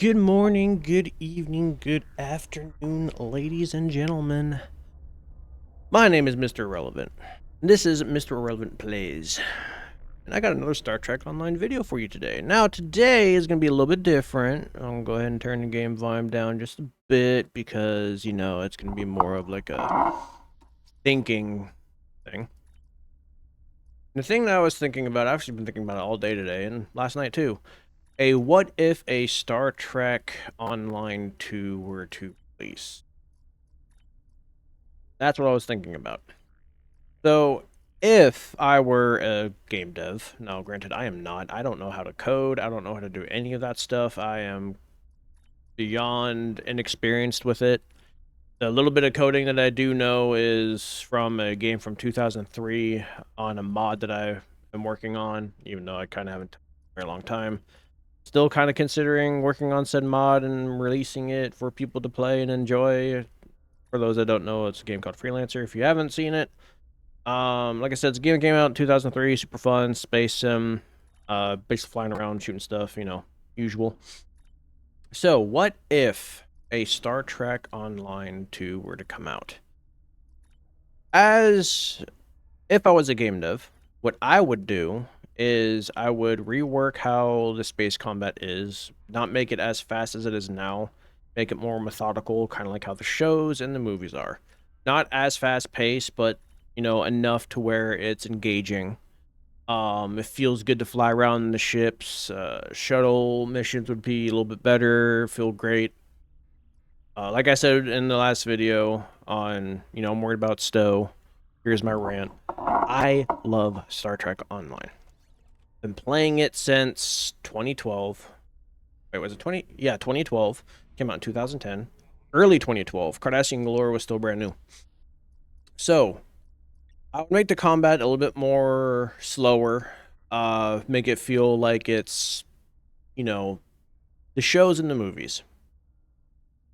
Good morning, good evening, good afternoon, ladies and gentlemen. My name is Mr. Irrelevant. This is Mr. Irrelevant Plays. And I got another Star Trek Online video for you today. Now, today is going to be a little bit different. I'm going to go ahead and turn the game volume down just a bit because, it's going to be more of like a thinking thing. The thing that I was thinking about, I've actually been thinking about it all day today and last night too. What if a Star Trek Online 2 were to release? That's what I was thinking about. So, if I were a game dev, now granted, I am not. I don't know how to code. I don't know how to do any of that stuff. I am beyond inexperienced with it. The little bit of coding that I do know is from a game from 2003 on a mod that I am working on, even though I kind of haven't for a very long time. Still kind of considering working on said mod and releasing it for people to play and enjoy. For those that don't know, it's a game called Freelancer. If you haven't seen it, like I said, it's a game that came out in 2003. Super fun, space sim, basically flying around, shooting stuff, usual. So, what if a Star Trek Online 2 were to come out? As if I was a game dev, what I would do is I would rework how the space combat is, not make it as fast as it is now, make it more methodical, kind of like how the shows and the movies are. Not as fast paced, but enough to where it's engaging. It feels good to fly around the ships. Shuttle missions would be a little bit better, feel great. Like I said in the last video on, I'm worried about STO. Here's my rant. I love Star Trek Online. Been playing it since 2012. Wait, was it 20? Yeah, 2012. Came out in 2010. Early 2012. Cardassian Galore was still brand new. So, I would make the combat a little bit more slower. Make it feel like it's, the shows and the movies.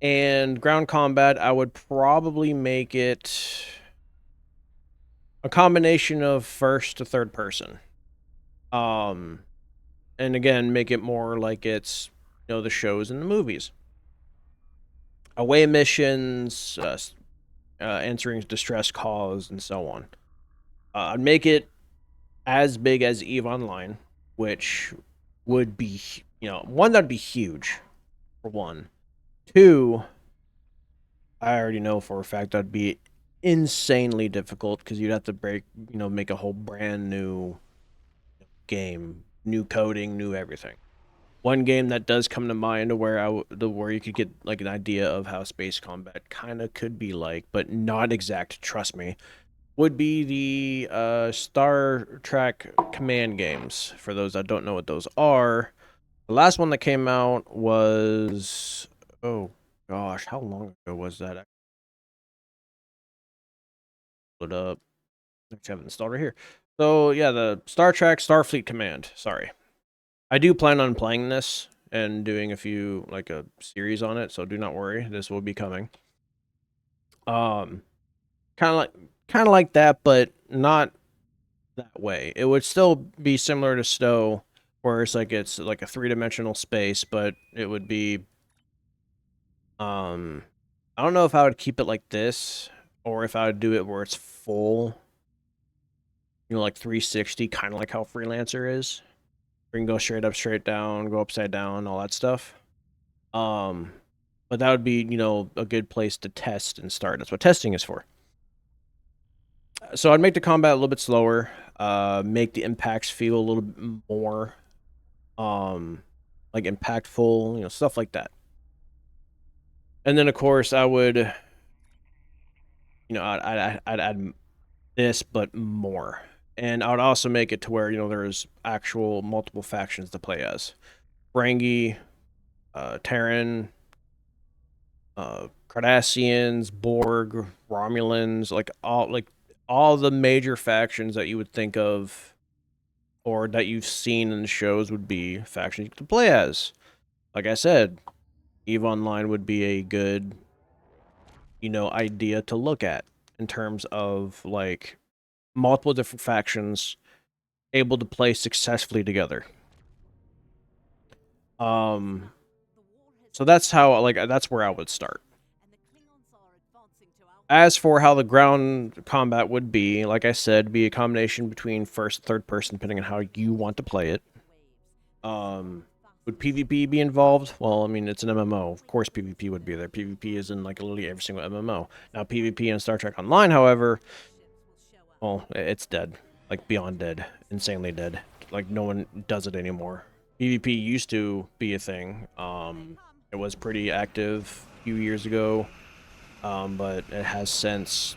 And ground combat, I would probably make it a combination of first to third person. And again, make it more like it's, the shows and the movies. Away missions, answering distress calls, and so on. I'd make it as big as EVE Online, which would be, one, that'd be huge, for one. Two, I already know for a fact that'd be insanely difficult because you'd have to make a whole brand new game, new coding, new everything. One game that does come to mind where you could get like an idea of how space combat kind of could be like, but not exact, trust me, would be the Star Trek command games. For those that don't know what those are, the last one that came out was, oh gosh, how long ago was that? I pulled it up. I have it installed right here. So yeah, the Star Trek Starfleet Command. Sorry, I do plan on playing this and doing a series on it. So do not worry, this will be coming. Um, kind of like that, but not that way. It would still be similar to STO, where it's like a 3-dimensional space, but it would be I don't know if I would keep it like this or if I would do it where it's full, like 360, kind of like how Freelancer is. We can go straight up, straight down, go upside down, all that stuff. But that would be, a good place to test and start. That's what testing is for. So I'd make the combat a little bit slower, make the impacts feel a little bit more, like impactful, stuff like that. And then of course I would, I'd add this, but more. And I would also make it to where, there's actual multiple factions to play as. Ferengi, Terran, Cardassians, Borg, Romulans, like all the major factions that you would think of or that you've seen in the shows would be factions you could play as. Like I said, EVE Online would be a good, idea to look at in terms of like multiple different factions able to play successfully together. Um So that's how, like, that's where I would start. As for how the ground combat would be, like I said, be a combination between first and third person, depending on how you want to play it. Would PvP be involved? Well, I mean, it's an MMO. Of course PvP would be there. PvP is in, like, literally every single MMO. Now, PvP in Star Trek Online, however, well, it's dead. Like, beyond dead. Insanely dead. Like, no one does it anymore. PvP used to be a thing. It was pretty active a few years ago, but it has since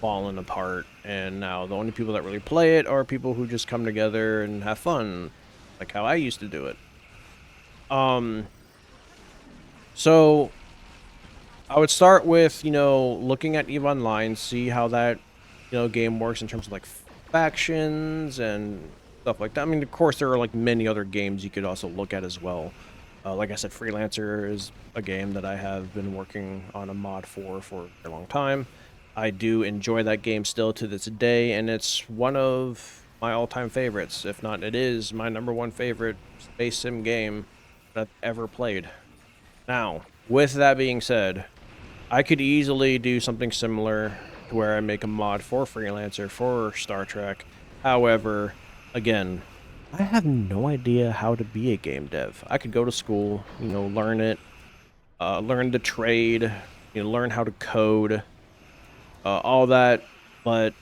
fallen apart, and now the only people that really play it are people who just come together and have fun, like how I used to do it. So I would start with, looking at EVE Online, see how that, game works in terms of, like, factions and stuff like that. I mean, of course, there are, like, many other games you could also look at as well. Like I said, Freelancer is a game that I have been working on a mod for a long time. I do enjoy that game still to this day, and it's one of my all-time favorites. If not, it is my #1 favorite space sim game that I've ever played. Now, with that being said, I could easily do something similar to where I make a mod for Freelancer for Star Trek. However, again, I have no idea how to be a game dev. I could go to school, learn it, learn the trade, learn how to code, all that, but,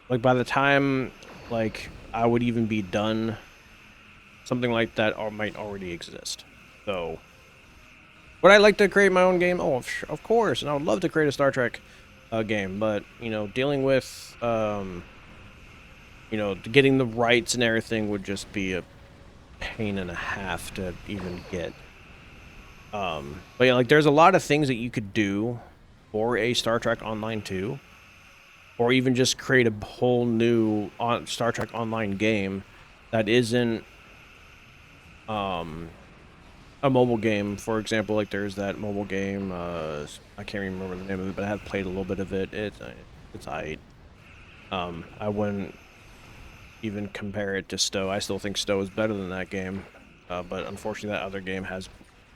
like, by the time, like, I would even be done, something like that might already exist. So, would I like to create my own game? Oh, of course, and I would love to create a Star Trek game, but, dealing with, getting the rights and everything would just be a pain and a half to even get. But yeah, like, there's a lot of things that you could do for a Star Trek Online 2, or even just create a whole new Star Trek Online game that isn't a mobile game. For example, like, there's that mobile game, I can't remember the name of it, but I have played a little bit of it. It's aight. I wouldn't even compare it to STO. I still think STO is better than that game, but unfortunately that other game has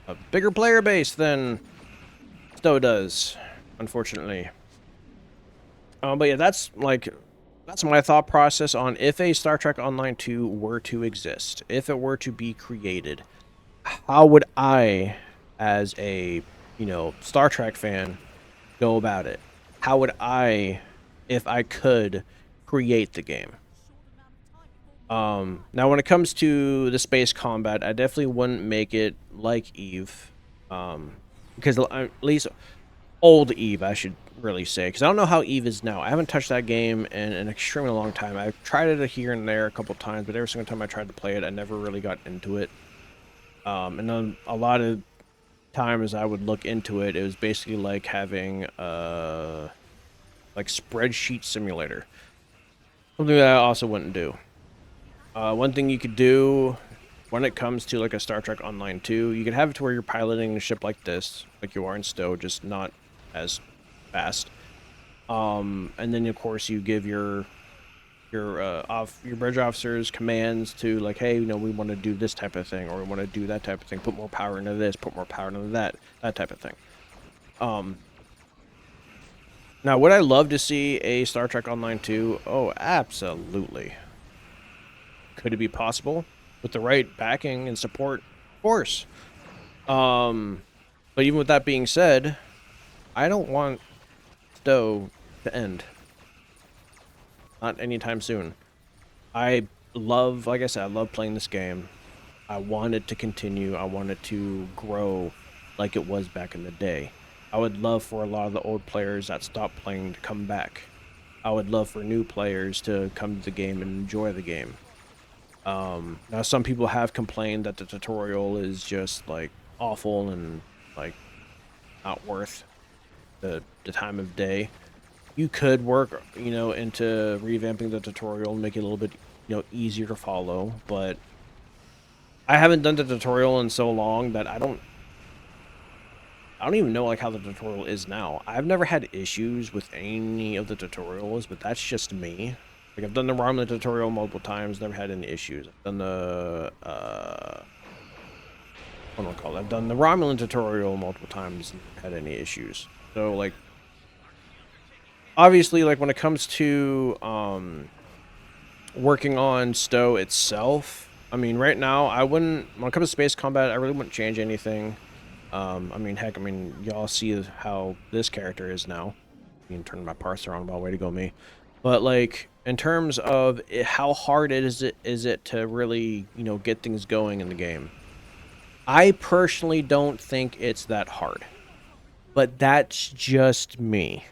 a bigger player base than STO does, unfortunately. But yeah, that's my thought process on if a Star Trek Online 2 were to exist, if it were to be created. How would I, as a, Star Trek fan, go about it? How would I, if I could, create the game? Now, when it comes to the space combat, I definitely wouldn't make it like EVE, because at least old EVE, I should really say, because I don't know how EVE is now. I haven't touched that game in an extremely long time. I've tried it here and there a couple times, but every single time I tried to play it, I never really got into it. And then a lot of times I would look into it, it was basically like having like spreadsheet simulator. Something that I also wouldn't do. One thing you could do when it comes to, like, a Star Trek Online 2, you could have it to where you're piloting a ship like this, like you are in STO, just not as fast. And then of course you give your bridge officers commands to, like, hey, we want to do this type of thing, or we want to do that type of thing, put more power into this, put more power into that type of thing. Now, would I love to see a Star Trek Online 2? Oh, absolutely. Could it be possible with the right backing and support? Of course. But even with that being said, I don't want STO to end. Not anytime soon. I love, like I said, I love playing this game. I want it to continue. I want it to grow like it was back in the day. I would love for a lot of the old players that stopped playing to come back. I would love for new players to come to the game and enjoy the game. Now, some people have complained that the tutorial is just, like, awful and, like, not worth the time of day. You could work, into revamping the tutorial and make it a little bit, easier to follow, but I haven't done the tutorial in so long that I don't even know, like, how the tutorial is now. I've never had issues with any of the tutorials, but that's just me. Like, I've done the Ramen tutorial multiple times, never had any issues. I've done the, what do I call it? I've done the Romulan tutorial multiple times and had any issues. So like, obviously, like when it comes to working on STO itself, I mean, right now I wouldn't. When it comes to space combat, I really wouldn't change anything. I mean, heck, I mean, y'all see how this character is now. I mean, turning my parts around, by way to go me. But like, in terms of how hard is it to really, you know, get things going in the game? I personally don't think it's that hard, but that's just me.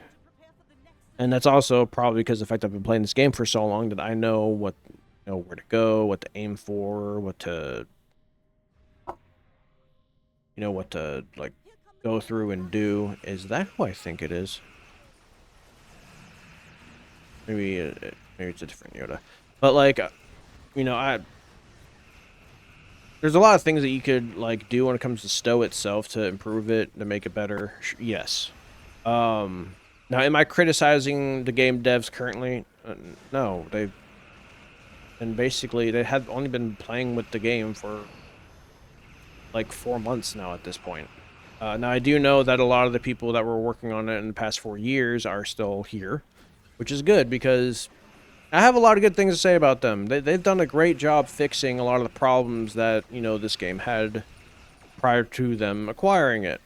And that's also probably because of the fact I've been playing this game for so long that I know what, you know, where to go, what to aim for, what to, you know, what to like go through and do. Is that who I think it is? Maybe maybe it's a different Yoda. But like, you know, there's a lot of things that you could like do when it comes to STO itself to improve it, to make it better. Yes. Now, am I criticizing the game devs currently? No, they have only been playing with the game for like 4 months now at this point. Now, I do know that a lot of the people that were working on it in the past 4 years are still here, which is good because I have a lot of good things to say about them. They've done a great job fixing a lot of the problems that, you know, this game had prior to them acquiring it.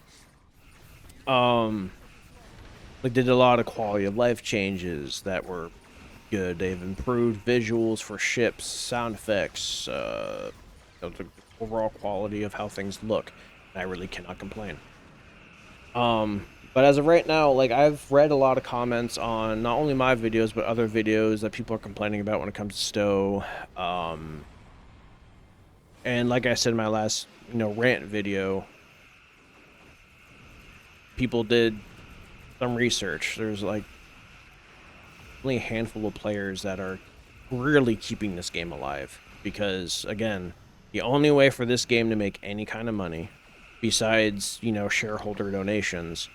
They did a lot of quality of life changes that were good. They've improved visuals for ships, sound effects, the overall quality of how things look. I really cannot complain. But as of right now, like I've read a lot of comments on not only my videos but other videos that people are complaining about when it comes to STO. And like I said in my last, you know, rant video, people did some research. There's like only a handful of players that are really keeping this game alive because again, the only way for this game to make any kind of money besides, you know, shareholder donations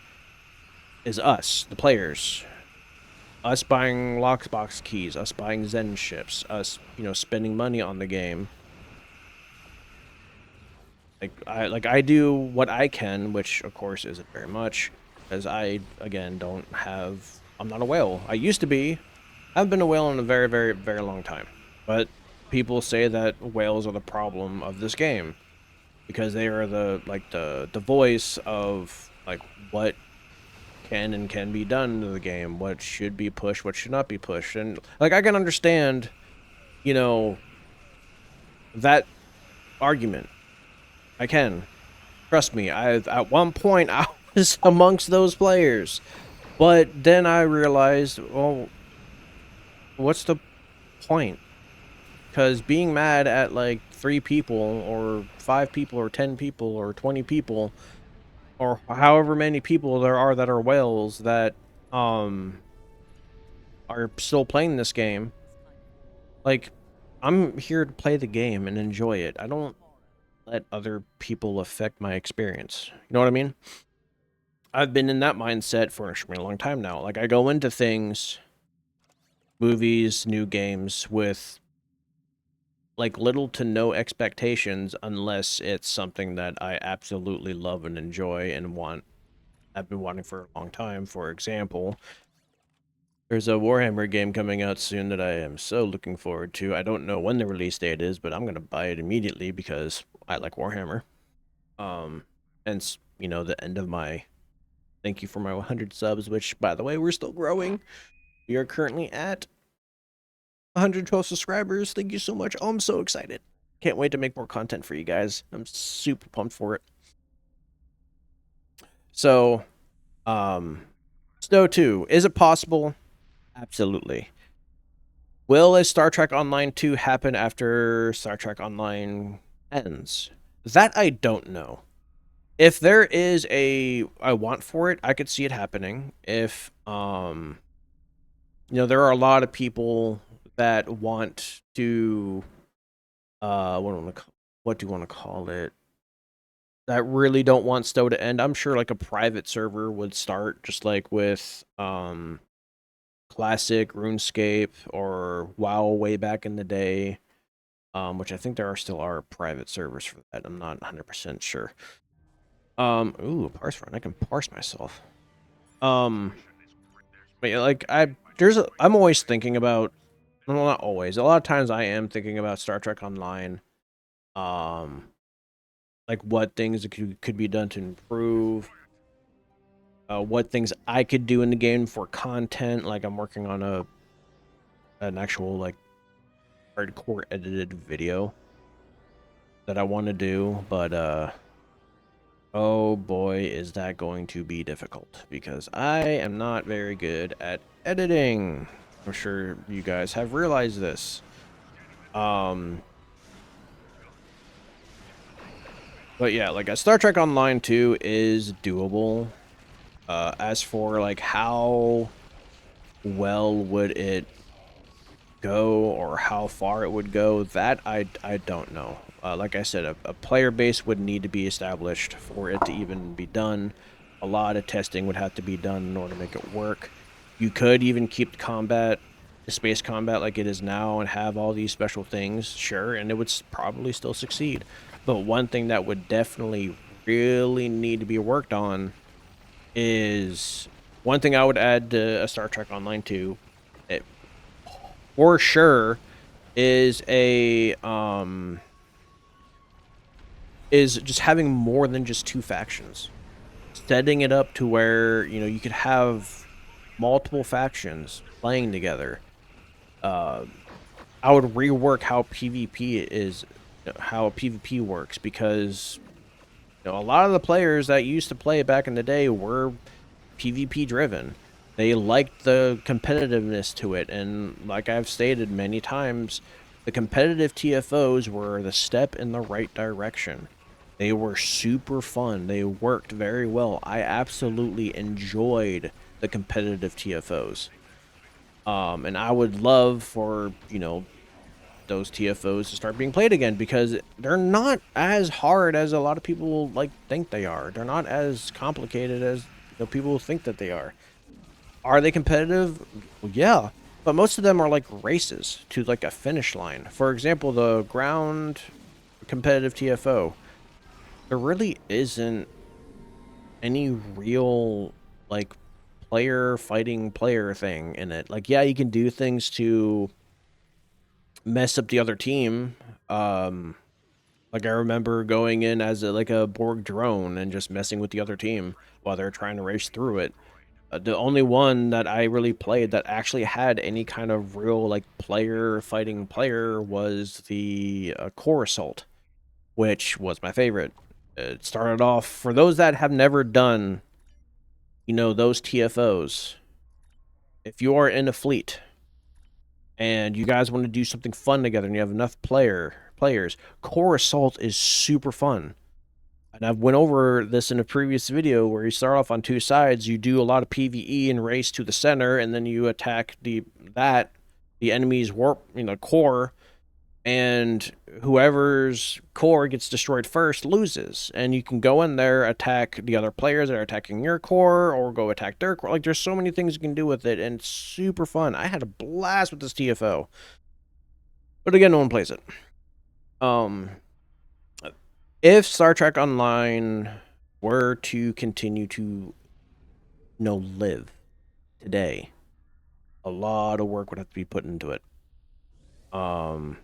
is us, the players. Us buying lockbox keys, us buying Zen ships, us, you know, spending money on the game. I do what I can, which of course isn't very much, as I again don't have. I'm not a whale. I used to be. I've been a whale in a very, very, very long time. But people say that whales are the problem of this game because they are the voice of like what can be done to the game, what should be pushed, what should not be pushed, and like I can understand, you know, that argument. I can. Trust me, at one point I was amongst those players. But then I realized, well, what's the point? Because being mad at like 3 people or 5 people or 10 people or 20 people or however many people there are that are whales that are still playing this game, like I'm here to play the game and enjoy it. I don't let other people affect my experience. You know what I mean? I've been in that mindset for an extremely long time now. Like I go into things, movies, new games with like little to no expectations unless it's something that I absolutely love and enjoy and want. I've been wanting for a long time. For example, there's a Warhammer game coming out soon that I am so looking forward to. I don't know when the release date is, but I'm gonna buy it immediately because I like Warhammer. And you know, the end of my thank you for my 100 subs, which by the way, we're still growing. We are currently at 112 subscribers. Thank you so much. Oh, I'm so excited. Can't wait to make more content for you guys. I'm super pumped for it. So, STO2, is it possible? Absolutely. Will a Star Trek Online 2 happen after Star Trek Online ends? That I don't know. If there is a want for it, I could see it happening. If you know, there are a lot of people that want to what do you want to call it? That really don't want STO to end. I'm sure like a private server would start just like with classic RuneScape or WoW way back in the day. which I think still are private servers for that. I'm not 100% sure. Ooh, parse run. I can parse myself. But yeah, like I'm always thinking about, well, not always. A lot of times I am thinking about Star Trek Online. Um, like what things could be done to improve. What things I could do in the game for content. Like I'm working on an actual like hardcore edited video that I want to do, but oh boy, is that going to be difficult because I am not very good at editing. I'm sure you guys have realized this. But yeah, like a Star Trek Online 2 is doable. As for like how well would it go or how far it would go, that I don't know. Like I said, a player base would need to be established for it to even be done. A lot of testing would have to be done in order to make it work. You could even keep the space combat like it is now and have all these special things, sure, and it would probably still succeed. But one thing that would definitely really need to be worked on is one thing I would add to a Star Trek Online 2, it, for sure, is is just having more than just two factions. Setting it up to where, you know, you could have multiple factions playing together. I would rework how PvP works, because you know, a lot of the players that used to play back in the day were PvP driven. They liked the competitiveness to it, and like I've stated many times, the competitive TFOs were the step in the right direction. They were super fun. They worked very well. I absolutely enjoyed the competitive TFOs. And I would love for, you know, those TFOs to start being played again, because they're not as hard as a lot of people like think they are. They're not as complicated as, you know, people think that they are. Are they competitive? Well, yeah, but most of them are like races to like a finish line. For example, the ground competitive TFO, there really isn't any real like player fighting player thing in it. Like, yeah, you can do things to mess up the other team. Like I remember going in as like a Borg drone and just messing with the other team while they're trying to race through it. The only one that I really played that actually had any kind of real like player fighting player was the Core Assault, which was my favorite. It started off, for those that have never done, you know, those TFOs. If you are in a fleet and you guys want to do something fun together and you have enough players, Core Assault is super fun. And I've went over this in a previous video where you start off on two sides, you do a lot of PvE and race to the center, and then you attack the enemy's warp, you know, core, and whoever's core gets destroyed first loses. And you can go in there, attack the other players that are attacking your core, or go attack their core. Like, there's so many things you can do with it, and it's super fun. I had a blast with this TFO. But again, no one plays it. If Star Trek Online were to continue to, you know, live today, a lot of work would have to be put into it. Um,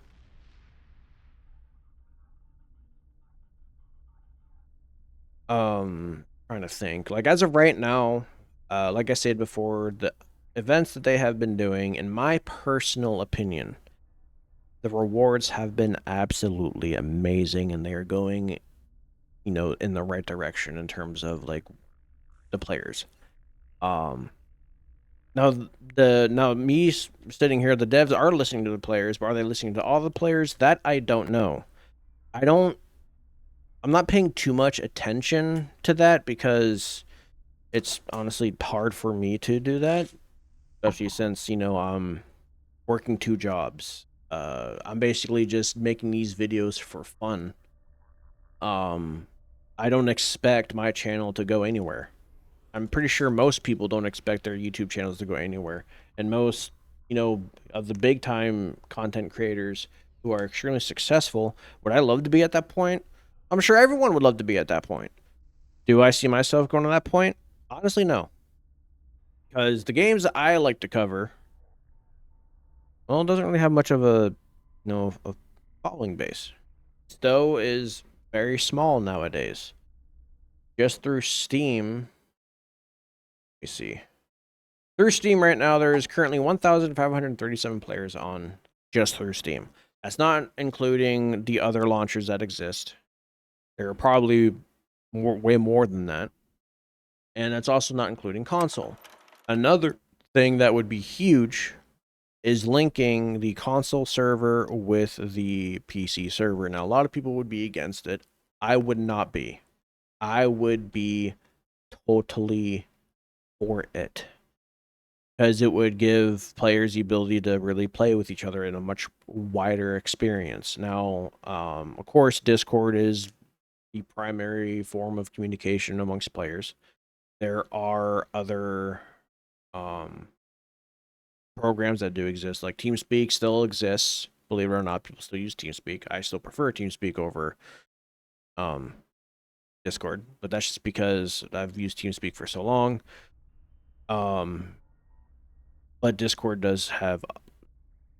Trying to think. Like, as of right now, like I said before, the events that they have been doing, in my personal opinion, the rewards have been absolutely amazing, and they are going, you know, in the right direction in terms of like the players. Um, now me sitting here, the devs are listening to the players, but are they listening to all the players? That I don't know. I don't. I'm not paying too much attention to that because it's honestly hard for me to do that, especially since, you know, I'm working two jobs. I'm basically just making these videos for fun. Um, I don't expect my channel to go anywhere. I'm pretty sure most people don't expect their YouTube channels to go anywhere. And most, you know, of the big time content creators, who are extremely successful. Would I love to be at that point? I'm sure everyone would love to be at that point. Do I see myself going to that point? Honestly, no. Because the games that I like to cover, well, it doesn't really have much of a following base. STO is very small nowadays. Just through Steam, let me see. Through Steam right now, there is currently 1,537 players on just through Steam. That's not including the other launchers that exist. There are probably way more than that. And that's also not including console. Another thing that would be huge is linking the console server with the PC server. Now, a lot of people would be against it. I would not be. I would be totally for it, because it would give players the ability to really play with each other in a much wider experience. Now, of course, Discord is the primary form of communication amongst players. There are other programs that do exist, like TeamSpeak still exists. Believe it or not, people still use TeamSpeak. I still prefer TeamSpeak over um, Discord, but that's just because I've used TeamSpeak for so long. But Discord does have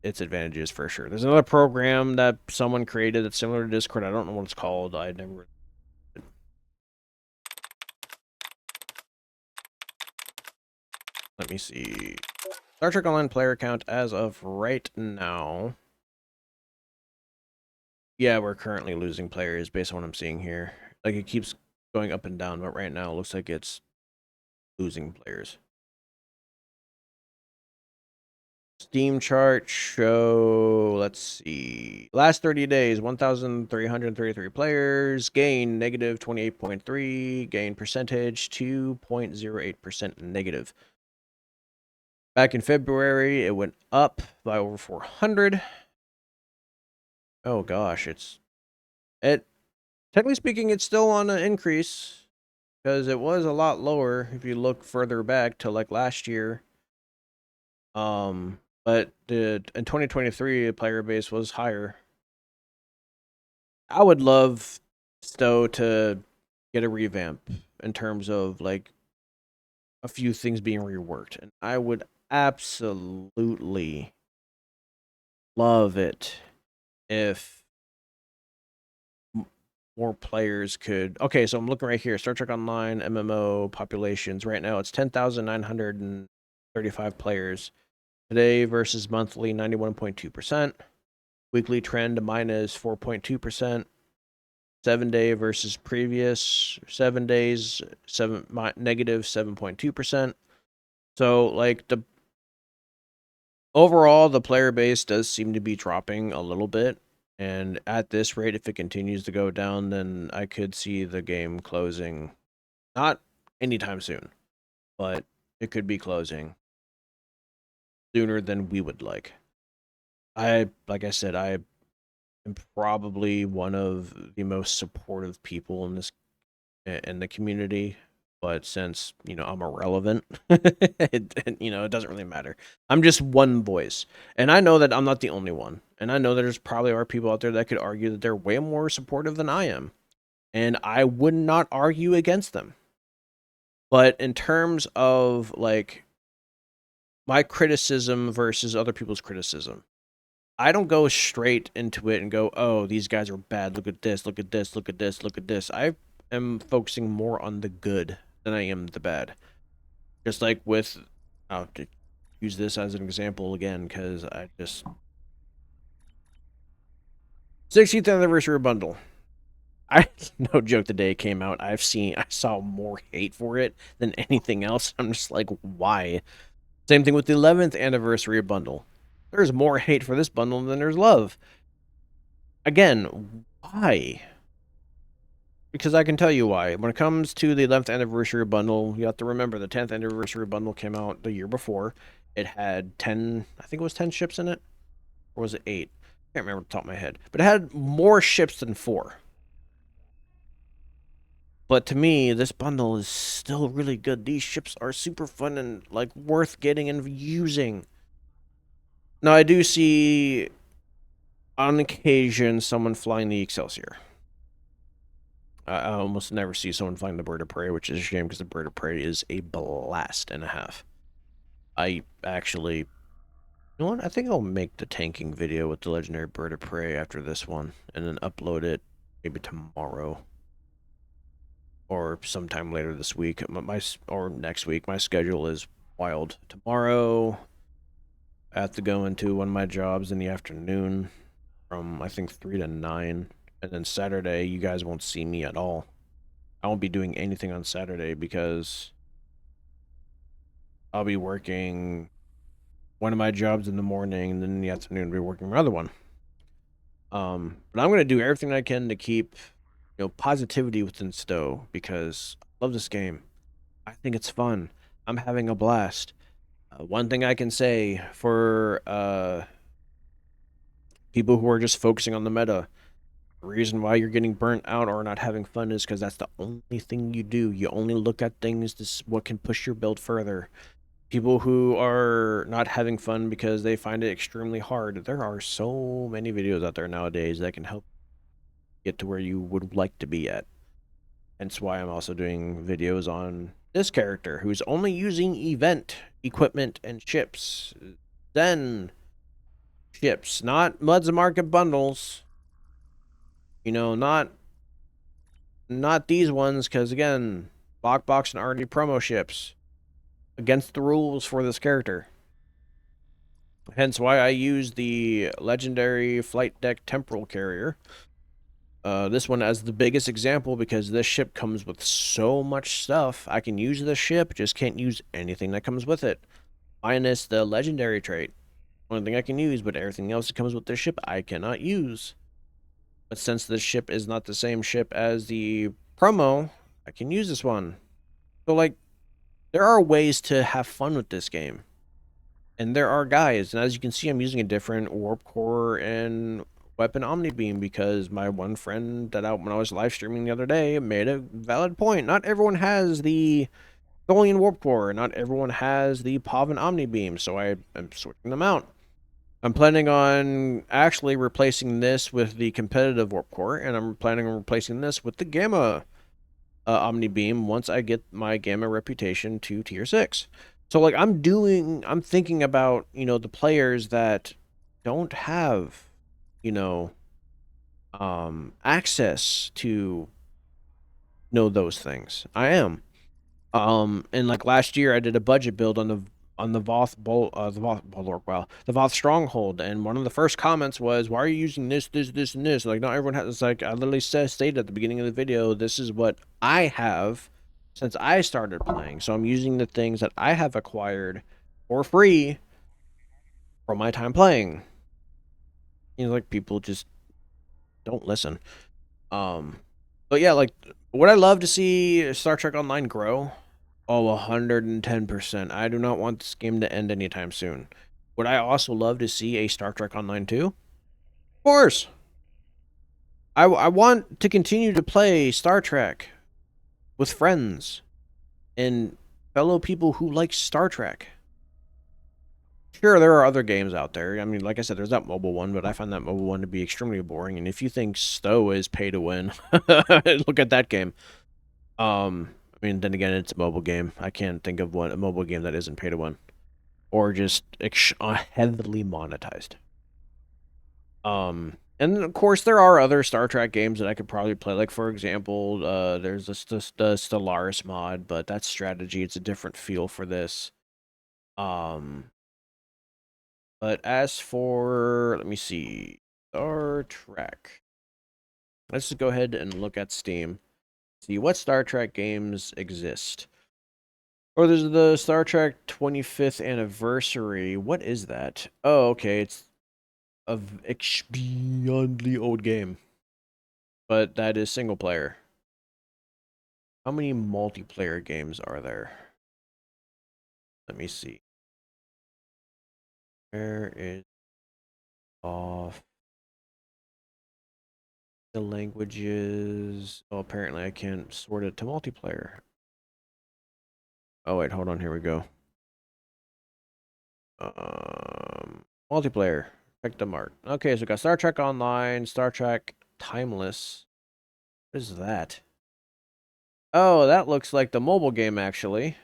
its advantages for sure. There's another program that someone created that's similar to Discord. I don't know what it's called. I never. Let me see. Star Trek Online player count as of right now. Yeah, we're currently losing players based on what I'm seeing here. Like, it keeps going up and down, but right now it looks like it's losing players. Steam chart show, let's see. Last 30 days, 1,333 players. Gain, negative 28.3. Gain percentage, 2.08% negative. Back in February, it went up by over 400. Oh gosh, technically speaking, it's still on an increase, because it was a lot lower if you look further back to like last year. But in 2023, the player base was higher. I would love STO to get a revamp in terms of like a few things being reworked, and I would absolutely love it if more players could. Okay, so I'm looking right here. Star Trek Online MMO populations right now, it's 10,935 players today versus monthly 91.2%. Weekly trend minus 4.2%. 7-day versus previous 7 days, negative 7.2%. So like the overall, the player base does seem to be dropping a little bit. And at this rate, if it continues to go down, then I could see the game closing. Not anytime soon, but it could be closing sooner than we would like. Like I said, I am probably one of the most supportive people in the community, but since I'm irrelevant, it doesn't really matter. I'm just one voice, and I know that I'm not the only one, and I know there's probably are people out there that could argue that they're way more supportive than I am, and I would not argue against them. But in terms of like my criticism versus other people's criticism, I don't go straight into it and go, oh, these guys are bad. Look at this, look at this, look at this, look at this. I am focusing more on the good than I am the bad. Just like with, to use this as an example again, because I just 60th anniversary bundle. No joke, the day it came out, I saw more hate for it than anything else. I'm just like, why? Same thing with the 11th anniversary bundle. There's more hate for this bundle than there's love. Again, why? Because I can tell you why. When it comes to the 11th anniversary bundle, you have to remember the 10th anniversary bundle came out the year before. It had 10, I think it was 10 ships in it. Or was it 8? I can't remember off the top of my head. But it had more ships than 4. But to me, this bundle is still really good. These ships are super fun and like worth getting and using. Now, I do see on occasion, someone flying the Excelsior. I almost never see someone flying the Bird of Prey, which is a shame because the Bird of Prey is a blast and a half. I actually, you know what? I think I'll make the tanking video with the legendary Bird of Prey after this one, and then upload it maybe tomorrow or sometime later this week. Or next week. My schedule is wild. Tomorrow, I have to go into one of my jobs in the afternoon from I think 3 to 9, and then Saturday you guys won't see me at all. I won't be doing anything on Saturday because I'll be working one of my jobs in the morning, and then in the afternoon I'll be working my other one. But I'm gonna do everything I can to keep, positivity within STO because I love this game. I think it's fun. I'm having a blast. One thing I can say for people who are just focusing on the meta, the reason why you're getting burnt out or not having fun is because that's the only thing you do. You only look at things what can push your build further. People who are not having fun because they find it extremely hard. There are so many videos out there nowadays that can help get to where you would like to be at. Hence why I'm also doing videos on this character who's only using event equipment and ships. Then ships, not Muds and Market bundles. Not these ones, because again, Lockbox and already promo ships. Against the rules for this character. Hence why I use the legendary flight deck temporal carrier. This one as the biggest example because this ship comes with so much stuff. I can use this ship, just can't use anything that comes with it. Minus the legendary trait. One thing I can use, but everything else that comes with this ship I cannot use. But since this ship is not the same ship as the promo, I can use this one. So, like, there are ways to have fun with this game. And there are guys, and as you can see, I'm using a different warp core and weapon omni beam because my one friend when I was live streaming the other day made a valid point. Not everyone has the Tholian warp core, not everyone has the Pavan omni beam, so I am switching them out. I'm planning on actually replacing this with the competitive warp core, and I'm planning on replacing this with the Gamma Omni Beam once I get my Gamma reputation to tier 6. So, like, I'm thinking about, the players that don't have, access to know those things. I am. And like last year, I did a budget build on the Voth Bulwark, the Voth Stronghold, and one of the first comments was, "Why are you using this, and this?" Like, not everyone has. It's like I literally stated at the beginning of the video, this is what I have since I started playing. So I'm using the things that I have acquired for free from my time playing. Like people just don't listen. But yeah, like, would I love to see Star Trek Online grow? Oh, 110%. I do not want this game to end anytime soon. Would I also love to see a Star Trek Online 2? Of course. I want to continue to play Star Trek with friends and fellow people who like Star Trek. Sure, there are other games out there. I mean, like I said, there's that mobile one, but I find that mobile one to be extremely boring. And if you think STO is pay to win, look at that game. I mean, then again, it's a mobile game. I can't think of a mobile game that isn't pay to win or just heavily monetized. And of course, there are other Star Trek games that I could probably play. Like, for example, there's the Stellaris mod, but that's strategy. It's a different feel for this. But as for, let me see, Star Trek. Let's just go ahead and look at Steam. See what Star Trek games exist. Or there's the Star Trek 25th anniversary. What is that? Oh, okay. It's a beyondly old game. But that is single player. How many multiplayer games are there? Let me see. Where is off the languages? Oh, apparently I can't sort it to multiplayer. Oh wait, hold on. Here we go. Multiplayer. Check the mark. Okay, so we got Star Trek Online, Star Trek Timeless. What is that? Oh, that looks like the mobile game, actually.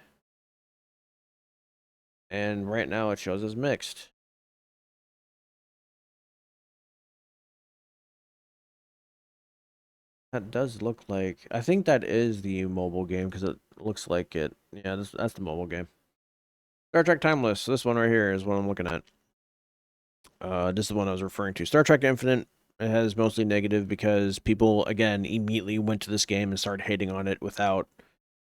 And right now it shows as mixed. That does look like... I think that is the mobile game, because it looks like it. Yeah, that's the mobile game. Star Trek Timeless. This one right here is what I'm looking at. This is the one I was referring to. Star Trek Infinite, it has mostly negative because people, again, immediately went to this game and started hating on it without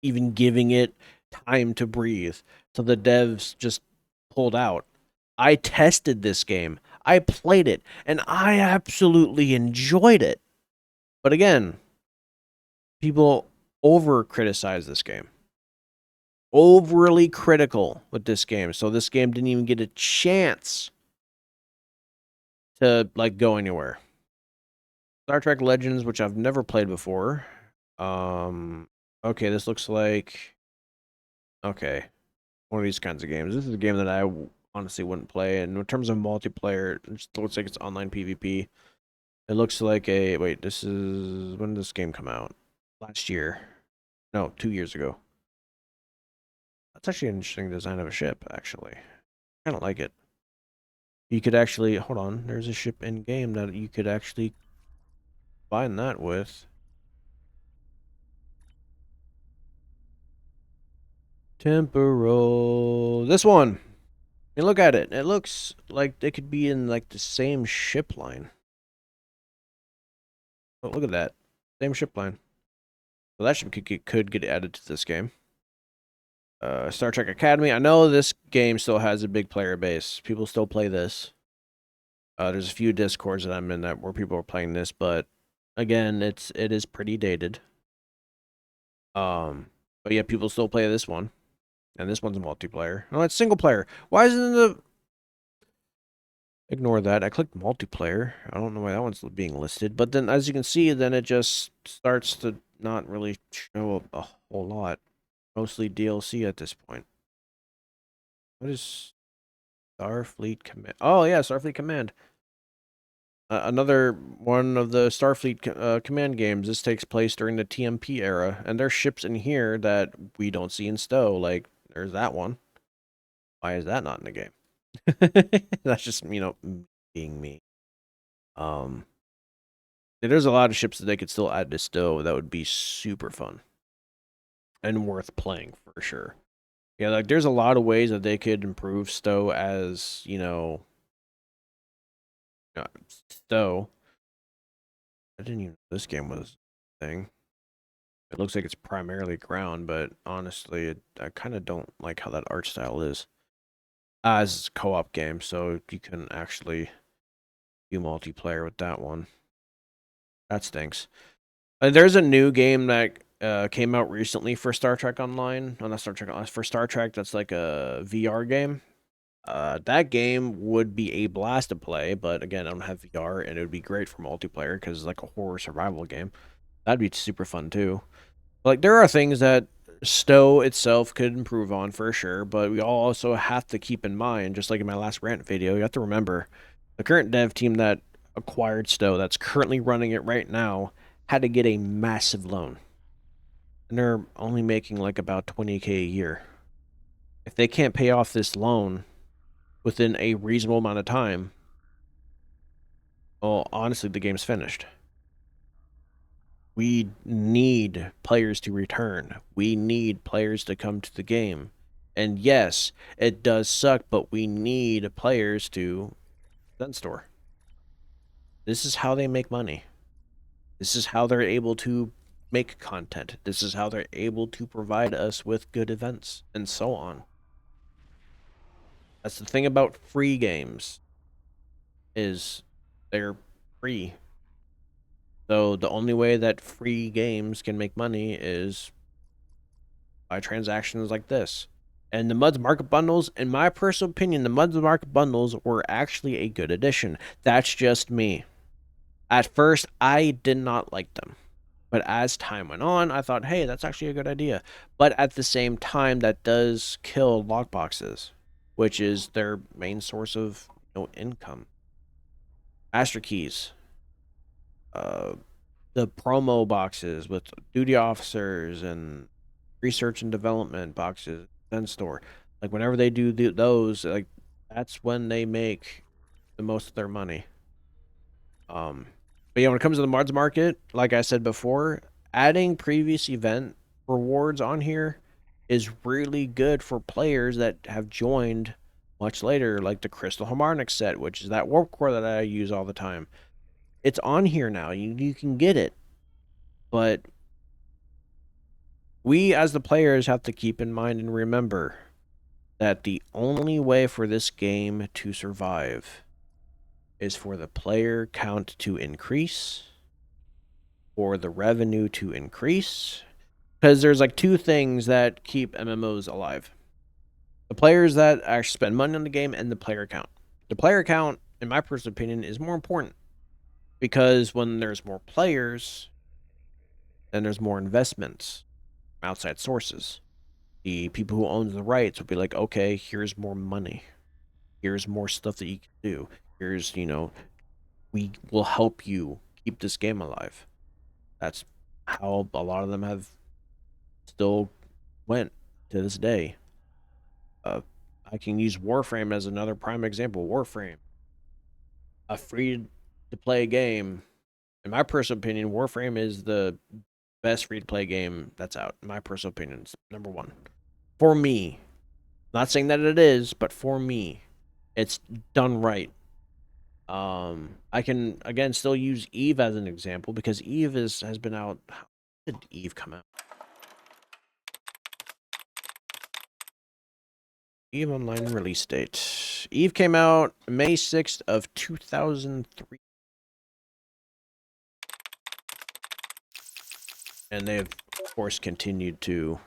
even giving it time to breathe. So the devs just pulled out. I tested this game, I played it, and I absolutely enjoyed it. But again, people over criticize this game. Overly critical with this game. So this game didn't even get a chance to like go anywhere. Star Trek Legends, which I've never played before. Okay, this looks like okay, one of these kinds of games. This is a game that I honestly wouldn't play. And in terms of multiplayer, it just looks like it's online PvP. It looks like a wait. This is when did this game come out? Last year? No, 2 years ago. That's actually an interesting design of a ship. Actually, I kind of like it. You could actually hold on. There's a ship in game that you could actually combine that with. Temporal. This one. And look at it. It looks like they could be in like the same ship line. Oh, look at that. Same ship line. So that ship could get added to this game. Star Trek Academy. I know this game still has a big player base. People still play this. There's a few discords that I'm in that where people are playing this, but again, it is pretty dated. But yeah, people still play this one. And this one's multiplayer. No, it's single player. Why isn't the... Ignore that. I clicked multiplayer. I don't know why that one's being listed. But then, as you can see, then it just starts to not really show a whole lot. Mostly DLC at this point. What is Starfleet Command? Oh, yeah, Starfleet Command. Another one of the Starfleet Command games. This takes place during the TMP era. And there's ships in here that we don't see in STO. Like, there's that one. Why is that not in the game? That's just, being me. There's a lot of ships that they could still add to STO that would be super fun and worth playing for sure. Yeah, like there's a lot of ways that they could improve STO as, STO. I didn't even know this game was a thing. It looks like it's primarily ground, but honestly, I kind of don't like how that art style is. As a co-op game, so you can actually do multiplayer with that one. That stinks. There's a new game that came out recently for Star Trek Online. Oh, not Star Trek, for Star Trek, that's like a VR game. That game would be a blast to play, but again, I don't have VR, and it would be great for multiplayer because it's like a horror survival game. That'd be super fun too. Like there are things that STO itself could improve on for sure, but we all also have to keep in mind, just like in my last rant video, you have to remember the current dev team that acquired STO, that's currently running it right now, had to get a massive loan. And they're only making like about 20K a year. If they can't pay off this loan within a reasonable amount of time, well, honestly, the game's finished. We need players to return. We need players to come to the game. And yes, it does suck, but we need players to then store. This is how they make money. This is how they're able to make content. This is how they're able to provide us with good events and so on. That's the thing about free games is they're free. So the only way that free games can make money is by transactions like this. And the Muds Market Bundles, in my personal opinion, the Muds Market Bundles were actually a good addition. That's just me. At first, I did not like them. But as time went on, I thought, hey, that's actually a good idea. But at the same time, that does kill lockboxes, which is their main source of income. Master keys, the promo boxes with duty officers and research and development boxes, then store. Like whenever they do those, like that's when they make the most of their money. But yeah, when it comes to the mods market, like I said before, adding previous event rewards on here is really good for players that have joined much later, like the Crystal Harmonic set, which is that warp core that I use all the time. It's on here now. You can get it. But we as the players have to keep in mind and remember that the only way for this game to survive is for the player count to increase, for the revenue to increase, because there's like two things that keep MMOs alive: the players that actually spend money on the game and the player count. The player count, in my personal opinion, is more important because when there's more players, then there's more investments from outside sources. The people who own the rights will be like, okay, here's more money, here's more stuff that you can do, here's, we will help you keep this game alive. That's how a lot of them have still went to this day. I can use Warframe as another prime example. Warframe, a free to play game. In my personal opinion, Warframe is the best free to play game that's out. In my personal opinion, it's number one. For me. Not saying that it is, but for me, it's done right. I can again still use Eve as an example because Eve has been out. How did Eve come out? Eve Online release date. Eve came out May 6th of 2003. And they have, of course, continued to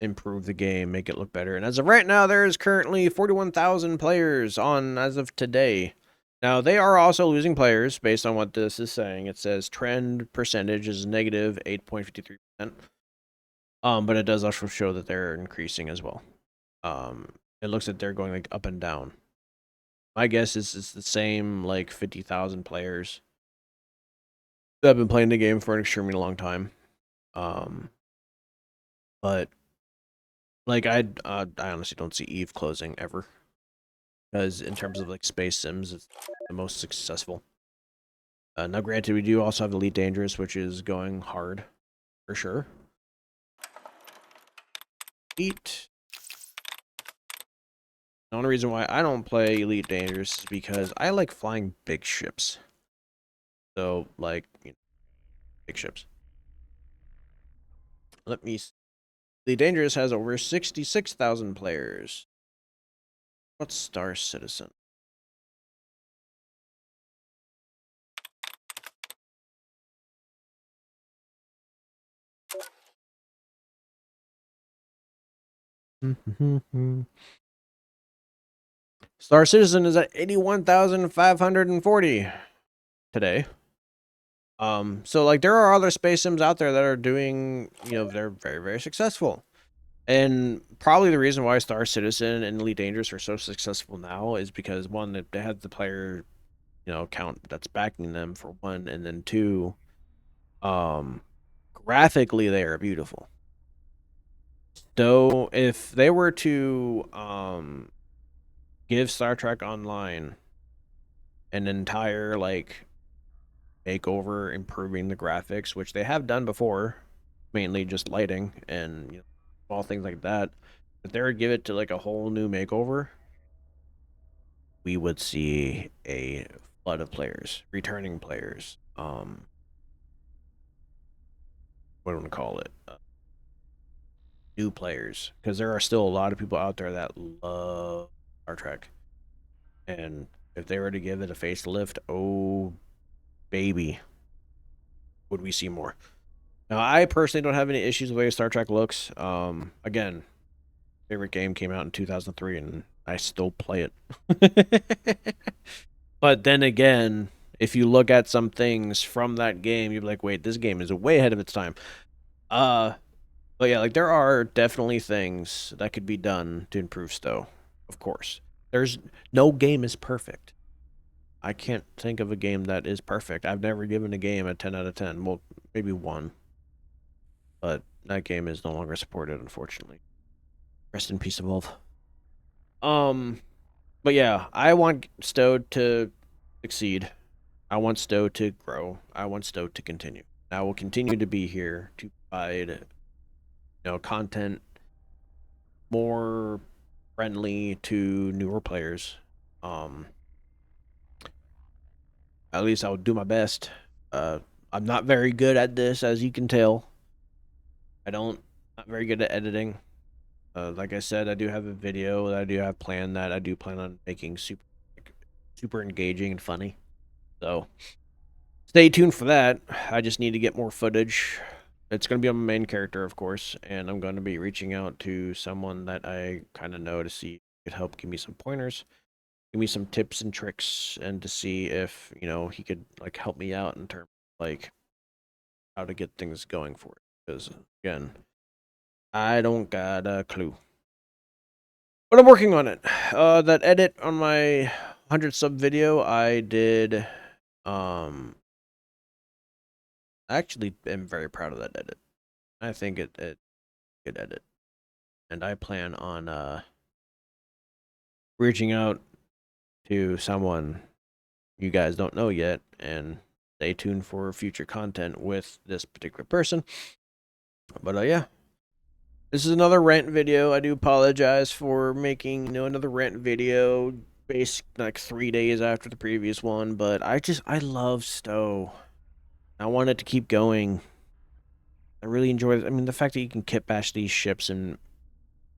improve the game, make it look better. And as of right now, there is currently 41,000 players on as of today. Now, they are also losing players based on what this is saying. It says trend percentage is negative 8.53%. But it does also show that they're increasing as well. It looks like they're going like up and down. My guess is it's the same like 50,000 players that have been playing the game for an extremely long time. But like I honestly don't see Eve closing ever, because in terms of like space sims, it's the most successful. Now, granted, we do also have Elite Dangerous, which is going hard for sure. Elite. The only reason why I don't play Elite Dangerous is because I like flying big ships. So, like, big ships. Let me see. Elite Dangerous has over 66,000 players. What's Star Citizen? Star Citizen is at 81,540 today. So like there are other space sims out there that are doing, they're very, very successful. And probably the reason why Star Citizen and Elite Dangerous are so successful now is because one, they have the player, count that's backing them for one, and then two, graphically they are beautiful. So if they were to give Star Trek Online an entire like makeover, improving the graphics, which they have done before, mainly just lighting and small things like that. If they were to give it to like a whole new makeover, we would see a flood of players, returning players. What do I want to call it? New players, because there are still a lot of people out there that love Star Trek, and if they were to give it a facelift, oh baby, would we see more? Now, I personally don't have any issues with the way Star Trek looks. Again, favorite game came out in 2003, and I still play it. But then again, if you look at some things from that game, you're like, wait, this game is way ahead of its time. But yeah, like there are definitely things that could be done to improve STO, of course. There's no game is perfect. I can't think of a game that is perfect. I've never given a game a 10 out of 10. Well, maybe one, but that game is no longer supported, unfortunately. Rest in peace, Evolve. But yeah, I want STO to succeed. I want STO to grow. I want STO to continue. I will continue to be here to provide, content more friendly to newer players. Um, at least I'll do my best. I'm not very good at this, as you can tell. Not very good at editing. Like I said, I do have a video that I do have planned that I do plan on making super engaging and funny. So stay tuned for that. I just need to get more footage. It's going to be on my main character, of course, and I'm going to be reaching out to someone that I kind of know to see if he could help give me some pointers, give me some tips and tricks, and to see if, he could like help me out in terms of like how to get things going for it. Because again, I don't got a clue. But I'm working on it. That edit on my 100 sub video, I did. Actually am very proud of that edit. I think it good edit, and I plan on reaching out to someone you guys don't know yet, and stay tuned for future content with this particular person. But yeah, this is another rant video. I do apologize for making another rant video based like 3 days after the previous one, but I love STO. I want it to keep going. I really enjoy it. I mean, the fact that you can kit bash these ships and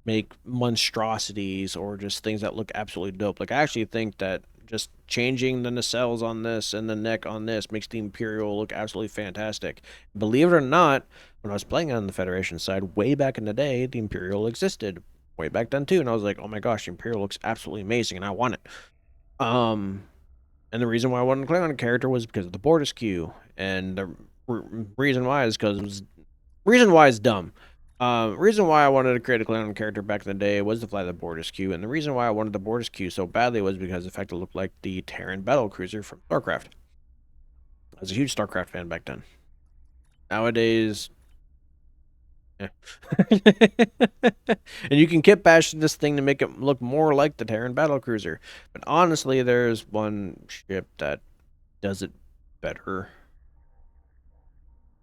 make monstrosities or just things that look absolutely dope. Like, I actually think that just changing the nacelles on this and the neck on this makes the Imperial look absolutely fantastic. Believe it or not, when I was playing on the Federation side, way back in the day, the Imperial existed. Way back then, too. And I was like, oh my gosh, the Imperial looks absolutely amazing, and I want it. And the reason why I wanted to play on a character was because of the Border SKU. And the reason why is because reason why is dumb. Reason why I wanted to create a clown character back in the day was to fly the Border SKU, and the reason why I wanted the Border SKU so badly was because the fact it looked like the Terran battlecruiser from StarCraft. I was a huge StarCraft fan back then. Nowadays, yeah. And you can kit bash this thing to make it look more like the Terran battlecruiser. But honestly, there's one ship that does it better,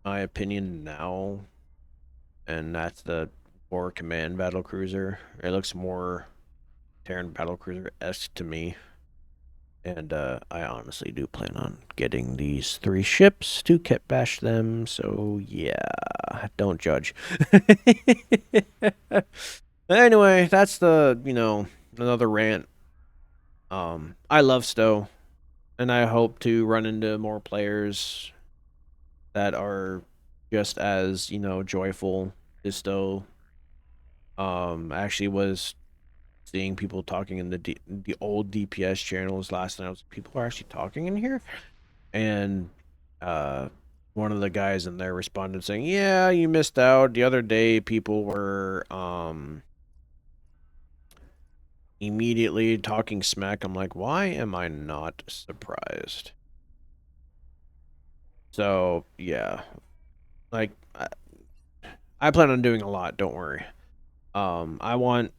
in my opinion, now, and that's the War Command battlecruiser. It looks more Terran battlecruiser-esque to me. And I honestly do plan on getting these 3 ships to kit bash them, so yeah, don't judge. Anyway, that's another rant. I love STO, and I hope to run into more players that are just as, joyful as STO. I actually was seeing people talking in the old DPS channels last night. I was like, people are actually talking in here, and one of the guys in there responded saying, "Yeah, you missed out. The other day, people were immediately talking smack." I'm like, why am I not surprised? So yeah, like I plan on doing a lot. Don't worry. I want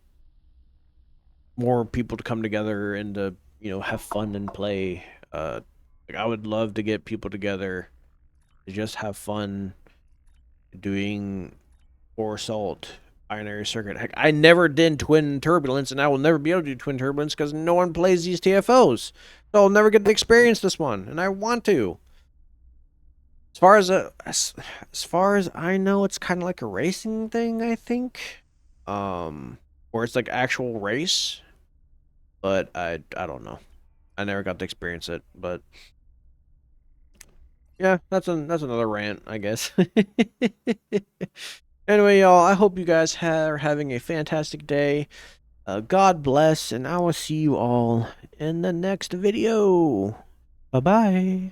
more people to come together and to have fun and play. Like, I would love to get people together to just have fun doing Core Assault, Binary Circuit. Heck, I never did Twin Turbulence, and I will never be able to do Twin Turbulence because no one plays these TFOs. So I'll never get to experience this one, and I want to. As far as I know, it's kind of like a racing thing, I think. Or it's like actual race, but I don't know. I never got to experience it, but yeah, that's another rant, I guess. Anyway, y'all, I hope you guys are having a fantastic day. God bless, and I will see you all in the next video. Bye-bye.